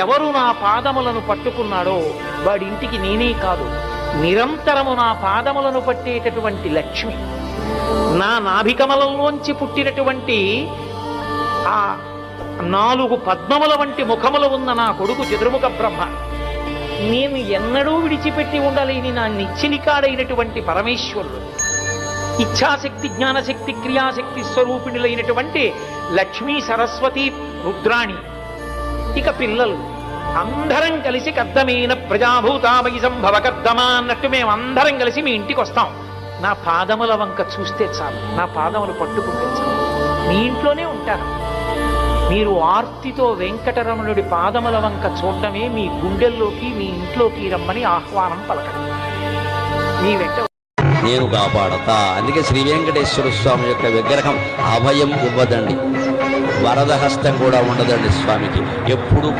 ఎవరు నా పాదములను పట్టుకున్నాడో వాడింటికి నేనే కాదు, నిరంతరము నా పాదములను పట్టేటటువంటి లక్ష్మి, నా నాభికమలంలోంచి పుట్టినటువంటి ఆ 4 పద్మముల వంటి ముఖములు ఉన్న నా కొడుకు చతుర్ముఖ బ్రహ్మ, నేను ఎన్నడూ విడిచిపెట్టి ఉండలేని నా నిచ్చిలికాడైనటువంటి పరమేశ్వరుడు, ఇచ్ఛాశక్తి జ్ఞానశక్తి క్రియాశక్తి స్వరూపిణులైనటువంటి లక్ష్మీ సరస్వతి రుద్రాణి. ఇక పిల్లలు అందరం కలిసి కద్దమైన ప్రజాభూతామయి సంభవ కద్దమా అన్నట్టు మేమందరం కలిసి మీ ఇంటికి వస్తాం. నా పాదముల వంక చూస్తే చాలు, నా పాదములు పట్టుకుంటే చాలు, మీ ఇంట్లోనే ఉంటాను. మీరు ఆర్తితో వెంకటరమణుడి పాదముల వంక చూడటమే మీ గుండెల్లోకి మీ ఇంట్లోకి రమ్మని ఆహ్వానం పలకండి. మీ వెంట నేను కాపాడతా. అందుకే శ్రీ వెంకటేశ్వర స్వామి యొక్క విగ్రహం అభయం ఇవ్వదండి, వరద హస్తం కూడా ఉండదండి స్వామికి. ఎప్పుడు